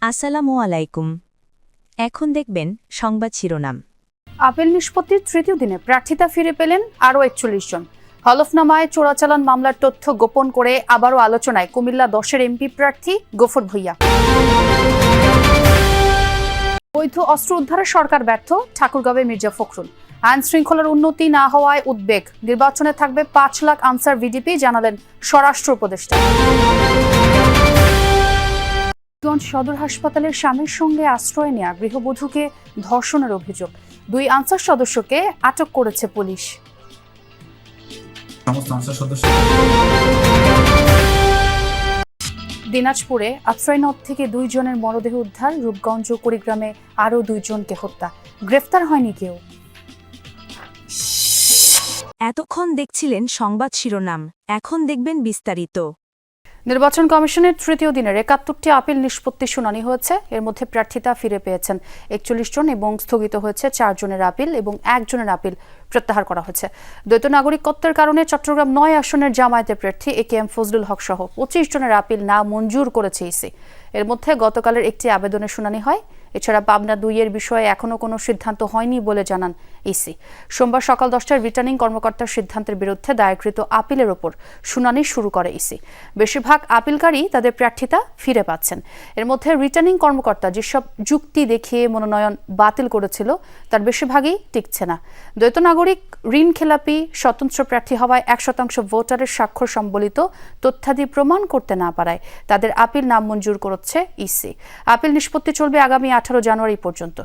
আসসালামু আলাইকুম। এখন দেখবেন সংবাদ শিরোনাম। আপিল নিষ্পত্তির তৃতীয় দিনে প্রার্থিতা ফিরে পেলেন আরও ৪১ জন। হলফনামায় চোরাচালান মামলার তথ্য গোপন করে আবারও আলোচনায় কুমিল্লা 10-এর এমপি প্রার্থী গফুর ভূঁইয়া। বৈধ অস্ত্র উদ্ধারে সরকার ব্যর্থ, ঠাকুরগাঁওয়ে মির্জা ফখরুল। আইন শৃঙ্খলার উন্নতি না হওয়ায় উদ্বেগ, নির্বাচনে থাকবে ৫ লাখ আনসার ভিডিপি, জানালেন স্বরাষ্ট্র উপদেষ্টা। সদর হাসপাতালের স্বামীর সঙ্গে আশ্রয় নেয়া গৃহবধূকে ধর্ষণের অভিযোগ, 2 আনসার সদস্যকে আটক করেছে পুলিশ। দিনাজপুরে আফ্রাইনদ থেকে 2 জনের মরদেহ উদ্ধার, রূপগঞ্জ কুড়িগ্রামে আরও 2 জনকে হত্যা, গ্রেফতার হয়নি কেউ। এতক্ষণ দেখছিলেন সংবাদ শিরোনাম, এখন দেখবেন বিস্তারিত। নির্বাচন কমিশনের তৃতীয় দিনের ৭১টি আপিল নিষ্পত্তি শুনানি হয়েছে। এর মধ্যে প্রার্থিতা ফিরে পেয়েছেন ৪১ জন এবং স্থগিত হয়েছে 4 জনের আপিল এবং 1 জনের আপিল প্রত্যাহার করা হয়েছে। দ্বৈত নাগরিকত্বের কারণে চট্টগ্রাম 9 আসনের জামায়াতের প্রার্থী AKM ফজলুল হক সহ 25 জনের আপিল না মঞ্জুর করেছে ইসি। এর মধ্যে গতকালের একটি আবেদনের শুনানি হয়। এছাড়া পাবনা 2-এর বিষয়ে এখনও কোনো সিদ্ধান্ত হয়নি বলে জানান ইসি। সোমবার সকাল 10টায় রিটার্নিং কর্মকর্তার সিদ্ধান্তের বিরুদ্ধে দায়েরকৃত আপিলের ওপর শুনানি শুরু করে ইসি। বেশিরভাগ আপিলকারী তাদের প্রার্থিতা ফিরে পাচ্ছেন। এর মধ্যে রিটার্নিং কর্মকর্তা যেসব যুক্তি দেখিয়ে মনোনয়ন বাতিল করেছিল তার বেশিরভাগই টিকছে না। দ্বৈত নাগরিক, ঋণ খেলাপি, স্বতন্ত্র প্রার্থী হওয়ায় 100% ভোটারের স্বাক্ষর সম্বলিত তথ্যাদি প্রমাণ করতে না পারায় তাদের আপিল নামঞ্জুর করেছে ইসি। আপিল নিষ্পত্তি চলবে আগামী 18 জানুয়ারি পর্যন্ত।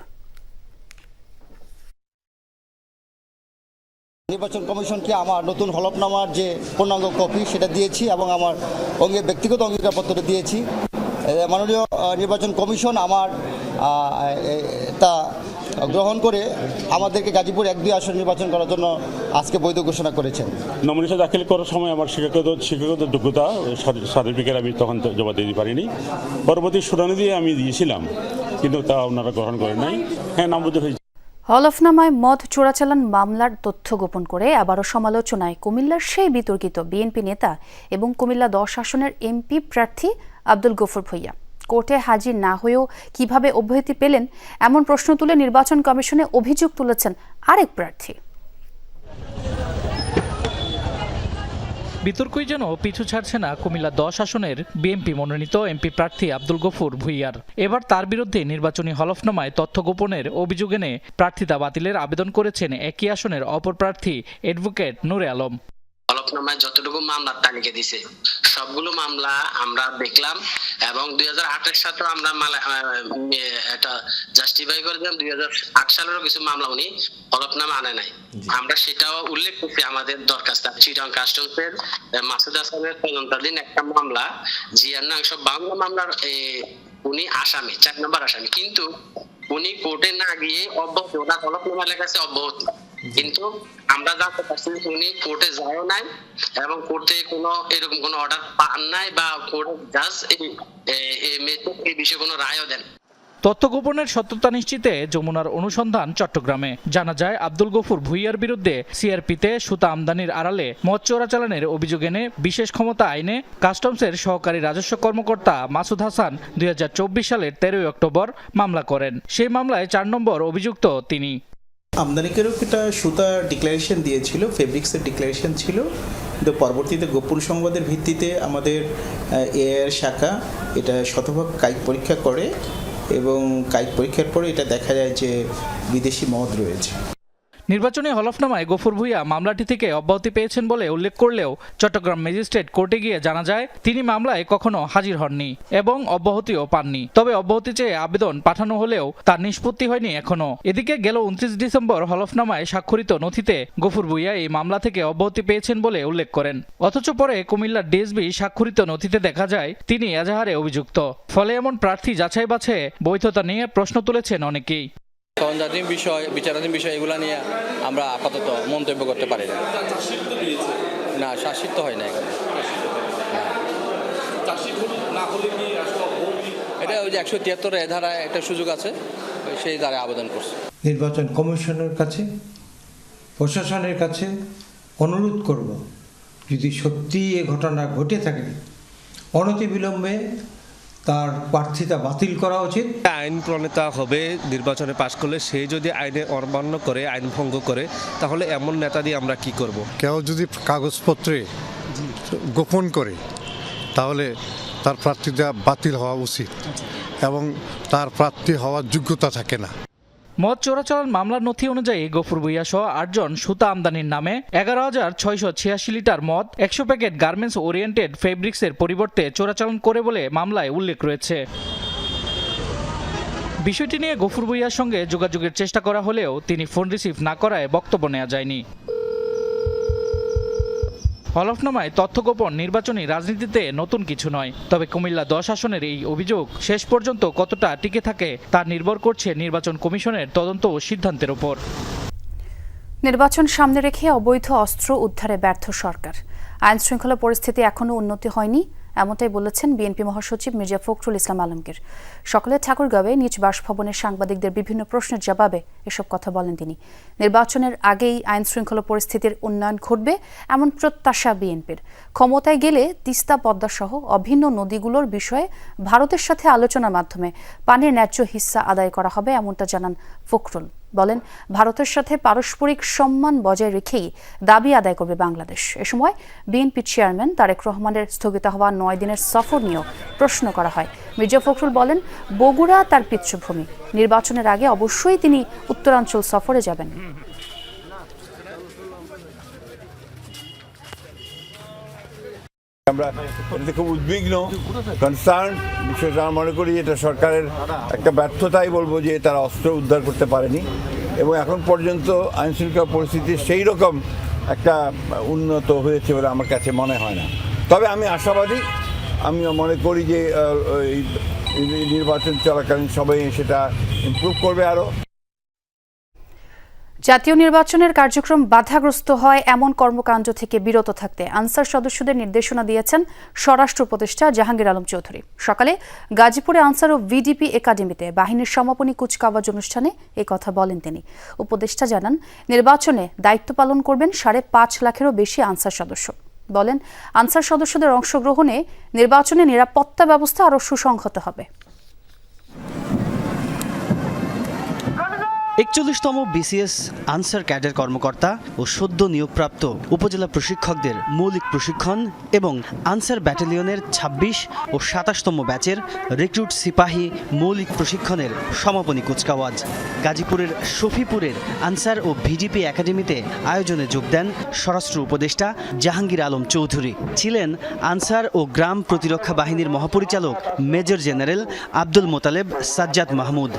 নির্বাচন কমিশনকে আমার নতুন হলফনামার যে পূর্ণাঙ্গ কপি সেটা দিয়েছি এবং আমার ব্যক্তিগত অঙ্গীকারপত্রটা দিয়েছি। মাননীয় নির্বাচন কমিশন আমার তা গ্রহণ করে আমাদেরকে গাজীপুর 1-2 আসন নির্বাচন করার জন্য আজকে বৈধ ঘোষণা করেছেন। নমিনেশন দাখিল করার সময় আমার শিক্ষাগত যোগ্যতা সার্টিফিকেট আমি তখন জমা দিতে পারিনি। পরবর্তী শুনানি দিয়ে আমি দিয়েছিলাম, কিন্তু তা ওনারা গ্রহণ করেন নাই। হ্যাঁ, নামঞ্জুর হয়েছে। হলফনামায় মদ চোরাচালান মামলার তথ্য গোপন করে আবারও সমালোচনায় কুমিল্লার সেই বিতর্কিত বিএনপি নেতা এবং কুমিল্লা 10 আসনের এমপি প্রার্থী আব্দুল গফুর ভূঁইয়া। কোর্টে হাজির না হয়েও কিভাবে অব্যাহতি পেলেন এমন প্রশ্ন তুলে নির্বাচন কমিশনে অভিযোগ তুলেছেন আরেক প্রার্থী। বিতর্কই যেন পিছু ছাড়ছে না কুমিল্লা 10 আসনের বিএনপি মনোনীত এমপি প্রার্থী আব্দুল গফুর ভূঁইয়ার। এবার তার বিরুদ্ধে নির্বাচনী হলফনামায় তথ্য গোপনের অভিযোগ এনে প্রার্থিতা বাতিলের আবেদন করেছেন একই আসনের অপর প্রার্থী অ্যাডভোকেট নূরে আলম। হলফনামায় যতটুকু মামলার তালিকা দিছে সবগুলো মামলা আমরা দেখলাম এবং 2008 সালেও আমরা এটা জাস্টিফাই করে দিলাম। 2008 সালেরও কিছু মামলা উনি হলফনামা আনে নাই, আমরা সেটাও উল্লেখ করছি আমাদের দরখাস্ত। চিটাং কাস্টমসের মাসুদ হাসানের তদন্তাধীন একটা মামলা জিয়ার 52 মামলার উনি আসামি, 4 নম্বর আসামি, কিন্তু উনি কোর্টে না গিয়ে অব্যাহত, ওনার হলফনামা লেখা আছে অব্যাহত, কিন্তু আমরা জানতে পারছি উনি কোর্টে যায় নাই এবং কোর্টে কোনো এরকম কোনো অর্ডার পান নাই বা কোর্ট জাজ এই বিষয়ে কোনো রায়ও দেন। তথ্য গোপনের সত্যতা নিশ্চিতে যমুনার অনুসন্ধান চট্টগ্রামে। জানা যায় আব্দুল গফুর ভূঁইয়ার বিরুদ্ধে সিআরপিতে সুতা আমদানির আড়ালে মদ চোরাচালানের অভিযোগ এনে বিশেষ ক্ষমতা আইনে কাস্টমসের সহকারী রাজস্ব কর্মকর্তা মাসুদ হাসান 2024 সালের 13 অক্টোবর মামলা করেন। সেই মামলায় 4 নম্বর অভিযুক্ত তিনি। আমদানিকারক একটা সুতা ডিক্লারেশন দিয়েছিল, ফেব্রিক্সের ডিক্লারেশন ছিল, কিন্তু পরবর্তীতে গোপন সংবাদের ভিত্তিতে আমাদের এআইআর শাখা এটা শতভাগ কায়িক পরীক্ষা করে এবং কায়িক পরীক্ষার পরে এটা দেখা যায় যে বিদেশি মদ রয়েছে। নির্বাচনী হলফনামায় গফুর ভূঁইয়া মামলাটি থেকে অব্যাহতি পেয়েছেন বলে উল্লেখ করলেও চট্টগ্রাম ম্যাজিস্ট্রেট কোর্টে গিয়ে জানা যায় তিনি মামলায় কখনো হাজির হননি এবং অব্যাহতিও পাননি। তবে অব্যাহতি চেয়ে আবেদন পাঠানো হলেও তার নিষ্পত্তি হয়নি এখনো। এদিকে গেল 29 ডিসেম্বর হলফনামায় স্বাক্ষরিত নথিতে গফুর ভূঁইয়া এই মামলা থেকে অব্যাহতি পেয়েছেন বলে উল্লেখ করেন। অথচ পরে কুমিল্লার ডিএসবি স্বাক্ষরিত নথিতে দেখা যায় তিনি এজাহারে অভিযুক্ত। ফলে এমন প্রার্থী যাচাই বাছাই বৈধতা নিয়ে প্রশ্ন তুলেছেন অনেকেই। তদন্তাধীন বিষয়, বিচারাধীন বিষয় এগুলো নিয়ে আমরা আপাতত মন্তব্য করতে পারি না। না, শাসিত হয় না এখানে। এটা ওই যে 173 ধারায় একটা সুযোগ আছে, সেই ধারায় আবেদন করছে। নির্বাচন কমিশনের কাছে, প্রশাসনের কাছে অনুরোধ করব, যদি সত্যি এ ঘটনা ঘটে থাকে অনতিবিলম্বে তার প্রার্থিতা বাতিল করা উচিত। আইন প্রণেতা হবে নির্বাচনে পাশ করলে সে যদি আইনে অমান্য করে, আইন ভঙ্গ করে, তাহলে এমন নেতা দিয়ে আমরা কি করব? কেউ যদি কাগজপত্রে গোপন করে তাহলে তার প্রার্থিতা বাতিল হওয়া উচিত এবং তার প্রার্থী হওয়ার যোগ্যতা থাকে না। মদ চোরাচালান মামলার নথি অনুযায়ী গফুর ভূঁইয়া সহ 8 জন সুতা আমদানির নামে 11,686 লিটার মদ, 100 প্যাকেট গার্মেন্টস ওরিয়েন্টেড ফেব্রিক্সের পরিবর্তে চোরাচালান করে বলে মামলায় উল্লেখ রয়েছে। বিষয়টি নিয়ে গফুর ভূঁইয়ার সঙ্গে যোগাযোগের চেষ্টা করা হলেও তিনি ফোন রিসিভ না করায় বক্তব্য নেওয়া যায়নি। হলফনামায় তথ্য গোপন নির্বাচনী রাজনীতিতে নতুন কিছু নয়, তবে কুমিল্লা 10 আসনের এই অভিযোগ শেষ পর্যন্ত কতটা টিকে থাকে তা নির্ভর করছে নির্বাচন কমিশনের তদন্ত ও সিদ্ধান্তের উপর। নির্বাচন সামনে রেখে অবৈধ অস্ত্র উদ্ধারে ব্যর্থ সরকার। আইন শৃঙ্খলা পরিস্থিতি এখনও উন্নতি হয়নি, এমনটাই বলেছেন বিএনপি মহাসচিব মির্জা ফখরুল ইসলাম আলমগীর। সকালে ঠাকুরগাঁওয়ে নিজ বাসভবনে সাংবাদিকদের বিভিন্ন প্রশ্নের জবাবে এসব কথা বলেন তিনি। নির্বাচনের আগেই আইন শৃঙ্খলা পরিস্থিতির উন্নয়ন ঘটবে এমন প্রত্যাশা বিএনপির। ক্ষমতায় গেলে তিস্তা, পদ্মা সহ অভিন্ন নদীগুলোর বিষয়ে ভারতের সাথে আলোচনার মাধ্যমে পানির ন্যায্য হিস্সা আদায় করা হবে, এমনটা জানান ফখরুল। বলেন, ভারতের সাথে পারস্পরিক সম্মান বজায় রেখেই দাবি আদায় করবে বাংলাদেশ। এ সময় বিএনপি চেয়ারম্যান তারেক রহমানের স্থগিত হওয়া 9 দিনের সফর নিয়েও প্রশ্ন করা হয়। মির্জা ফখরুল বলেন, বগুড়া তার পিতৃভূমি, নির্বাচনের আগে অবশ্যই তিনি উত্তরাঞ্চল সফরে যাবেন। আমরা এতে খুব উদ্বিগ্ন, কনসার্ন। বিষয়টা আমরা মনে করি এটা সরকারের একটা ব্যর্থতাই বলবো যে তারা অস্ত্র উদ্ধার করতে পারেনি এবং এখন পর্যন্ত আইন শৃঙ্খলা পরিস্থিতি সেই রকম একটা উন্নত হয়েছে বলে আমার কাছে মনে হয় না। তবে আমি আশাবাদী, আমি মনে করি যে নির্বাচন চলাকালীন সবাই সেটা ইমপ্রুভ করবে আরও। জাতীয় নির্বাচনের কার্যক্রম বাধাগ্রস্ত হয় এমন কর্মকাণ্ড থেকে বিরত থাকতে আনসার সদস্যদের নির্দেশনা দিয়েছেন স্বরাষ্ট্র উপদেষ্টা জাহাঙ্গীর আলম চৌধুরী। সকালে গাজীপুরে আনসার ও ভিডিপি একাডেমিতে বাহিনীর সমাপনী কুচকাওয়াজ অনুষ্ঠানে এই কথা বলেন তিনি। উপদেষ্টা জানান, নির্বাচনে দায়িত্ব পালন করবেন 5.5 লাখেরও বেশি আনসার সদস্য। বলেন, আনসার সদস্যদের অংশগ্রহণে নির্বাচনে নিরাপত্তা ব্যবস্থা আরও সুসংহত হবে। 41তম বিসিএস আনসার ক্যাডার কর্মকর্তা ও সদ্য নিয়োগপ্রাপ্ত উপজেলা প্রশিক্ষকদের মৌলিক প্রশিক্ষণ এবং আনসার ব্যাটালিয়নের 26 ও 27তম ব্যাচের রিক্রুট সিপাহী মৌলিক প্রশিক্ষণের সমাপনী কুচকাওয়াজ গাজীপুরের শফিপুরের আনসার ও ভিডিপি একাডেমিতে আয়োজনে যোগ দেন স্বরাষ্ট্র উপদেষ্টা জাহাঙ্গীর আলম চৌধুরী। ছিলেন আনসার ও গ্রাম প্রতিরক্ষা বাহিনীর মহাপরিচালক মেজর জেনারেল আব্দুল মোতালেব সাজ্জাদ মাহমুদ।